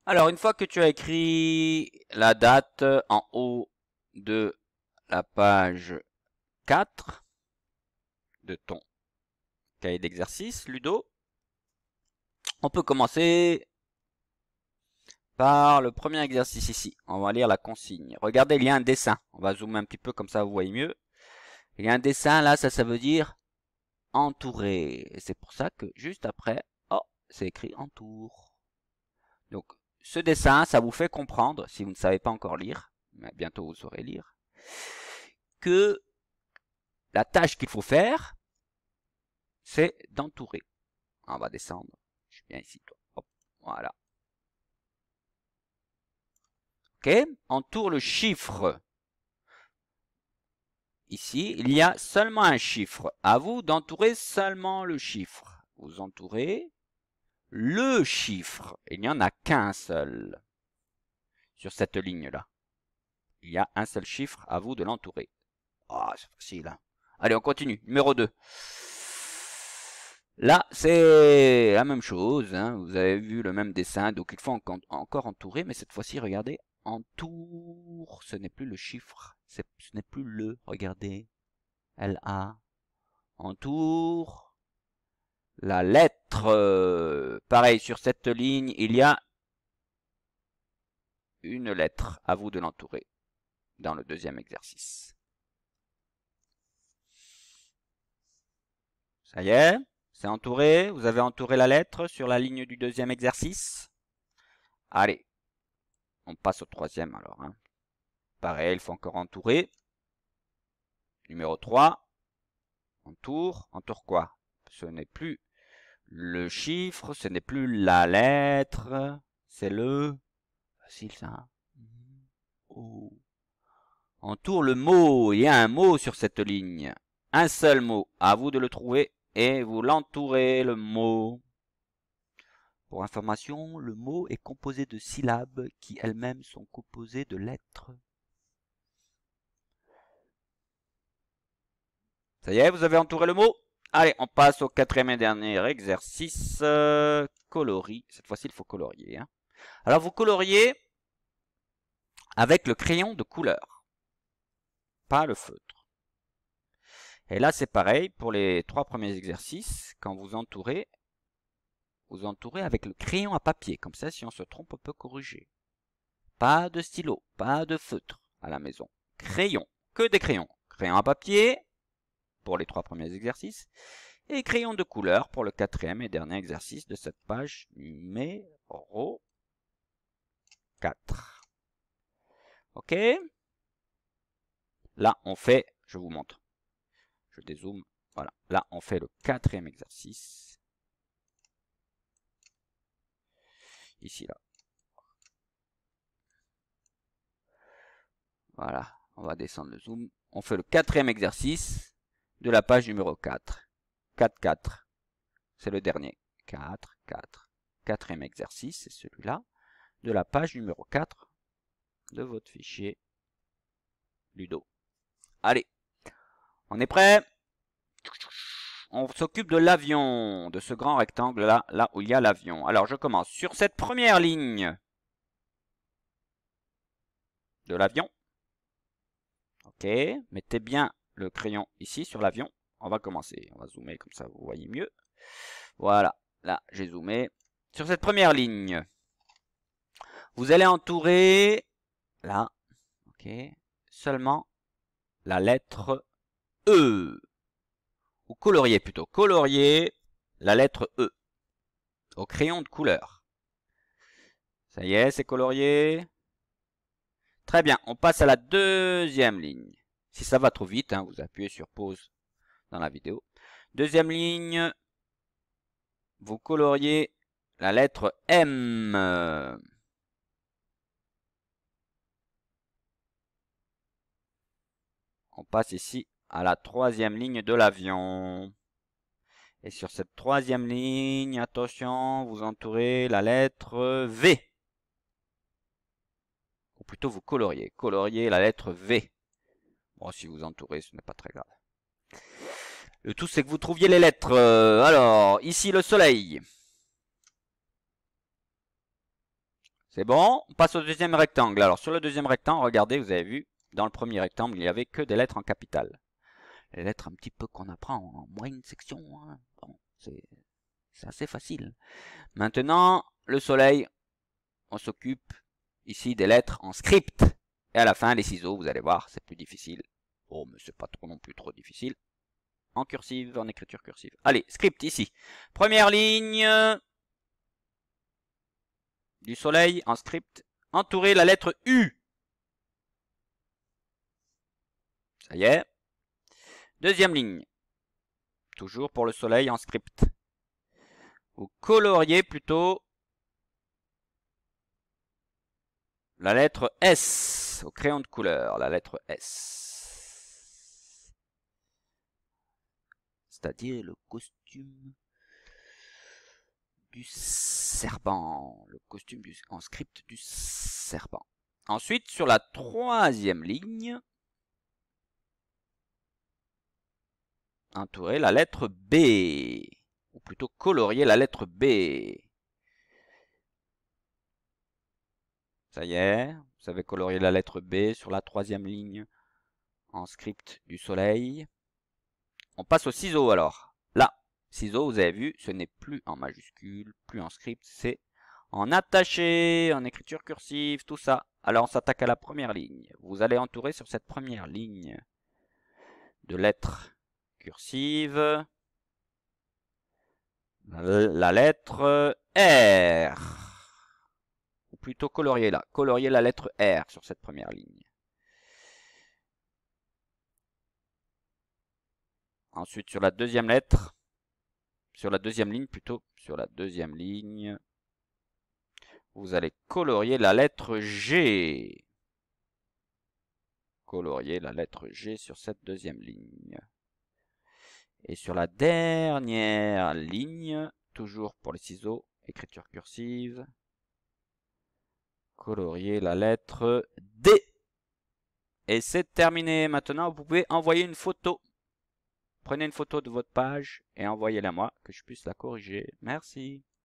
Alors, une fois que tu as écrit la date en haut de la page 4 de ton cahier d'exercice, Ludo, on peut commencer par le premier exercice ici. On va lire la consigne. Regardez, il y a un dessin. On va zoomer un petit peu comme ça vous voyez mieux. Il y a un dessin là, ça veut dire entouré. Et c'est pour ça que juste après, oh, c'est écrit entoure. Donc, ce dessin, ça vous fait comprendre, si vous ne savez pas encore lire, mais bientôt vous saurez lire, que la tâche qu'il faut faire, c'est d'entourer. On va descendre. Je suis bien ici, toi. Hop, voilà. Ok. Entoure le chiffre. Ici, il y a seulement un chiffre. À vous d'entourer seulement le chiffre. Vous entourez le chiffre. Il n'y en a qu'un seul sur cette ligne-là. Il y a un seul chiffre. À vous de l'entourer. Ah, c'est facile. Hein. Allez, on continue. Numéro 2. Là, c'est la même chose. Hein. Vous avez vu le même dessin. Donc, il faut encore entourer. Mais cette fois-ci, regardez. Entoure. Ce n'est plus le chiffre. Ce n'est plus le. Regardez. L-A. Entoure. La lettre. Pareil, sur cette ligne, il y a une lettre. À vous de l'entourer. Dans le deuxième exercice. Ça y est? C'est entouré. Vous avez entouré la lettre sur la ligne du deuxième exercice. Allez, on passe au troisième alors. Hein. Pareil, il faut encore entourer. Numéro 3. Entoure. Entoure quoi? Ce n'est plus le chiffre, ce n'est plus la lettre. C'est le... Facile ça. Hein. Oh. Entoure le mot. Il y a un mot sur cette ligne. Un seul mot. À vous de le trouver. Et vous l'entourez, le mot. Pour information, le mot est composé de syllabes qui elles-mêmes sont composées de lettres. Ça y est, vous avez entouré le mot? Allez, on passe au quatrième et dernier exercice. Coloris. Cette fois-ci, il faut colorier. Hein. Alors, vous coloriez avec le crayon de couleur, pas le feutre. Et là, c'est pareil pour les 3 premiers exercices. Quand vous entourez avec le crayon à papier. Comme ça, si on se trompe, on peut corriger. Pas de stylo, pas de feutre à la maison. Crayon, que des crayons. Crayon à papier pour les 3 premiers exercices. Et crayon de couleur pour le 4e et dernier exercice de cette page numéro 4. Ok? Là, on fait, je vous montre. Je dézoome. Voilà. Là, on fait le 4e exercice. Ici, là. Voilà. On va descendre le zoom. On fait le 4e exercice de la page numéro 4. 4, 4. C'est le dernier. 4, 4. 4e exercice, c'est celui-là. De la page numéro 4 de votre fichier Ludo. Allez. On est prêt? On s'occupe de l'avion, de ce grand rectangle là, là où il y a l'avion. Alors je commence sur cette première ligne de l'avion. Ok, mettez bien le crayon ici sur l'avion. On va commencer, on va zoomer comme ça vous voyez mieux. Voilà, là j'ai zoomé. Sur cette première ligne, vous allez entourer, là, ok, seulement la lettre E. Ou colorier plutôt, colorier la lettre E au crayon de couleur. Ça y est, c'est colorié. Très bien, on passe à la deuxième ligne. Si ça va trop vite, hein, vous appuyez sur pause dans la vidéo. Deuxième ligne, vous coloriez la lettre M. On passe ici à la troisième ligne de l'avion. Et sur cette troisième ligne, attention, vous entourez la lettre V. Ou plutôt vous coloriez la lettre V. Bon, si vous entourez, ce n'est pas très grave. Le tout, c'est que vous trouviez les lettres. Alors, ici le soleil. C'est bon, on passe au deuxième rectangle. Alors sur le deuxième rectangle, regardez, vous avez vu, dans le premier rectangle, il n'y avait que des lettres en capitale. Les lettres un petit peu qu'on apprend en moyenne section, hein. Bon, c'est assez facile. Maintenant, le soleil, on s'occupe ici des lettres en script. Et à la fin, les ciseaux, vous allez voir, c'est plus difficile. Oh, mais c'est pas trop non plus trop difficile. En cursive, en écriture cursive. Allez, script ici. Première ligne du soleil en script. Entourer la lettre U. Ça y est. Deuxième ligne. Toujours pour le soleil en script. Vous coloriez plutôt la lettre S au crayon de couleur. La lettre S. C'est-à-dire le costume du serpent. Le costume en script du serpent. Ensuite, sur la troisième ligne, entourer la lettre B. Ou plutôt colorier la lettre B. Ça y est, vous savez colorier la lettre B sur la troisième ligne en script du soleil. On passe au ciseau alors. Là, ciseau, vous avez vu, ce n'est plus en majuscule, plus en script, c'est en attaché, en écriture cursive, tout ça. Alors on s'attaque à la première ligne. Vous allez entourer sur cette première ligne de lettres cursives la lettre R. Ou plutôt colorier là. Colorier la lettre R sur cette première ligne. Ensuite sur la deuxième lettre. Sur la deuxième ligne plutôt. Sur la deuxième ligne. Vous allez colorier la lettre G. Colorier la lettre G sur cette deuxième ligne. Et sur la dernière ligne, toujours pour les ciseaux, écriture cursive, colorier la lettre D. Et c'est terminé. Maintenant, vous pouvez envoyer une photo. Prenez une photo de votre page et envoyez-la moi, que je puisse la corriger. Merci.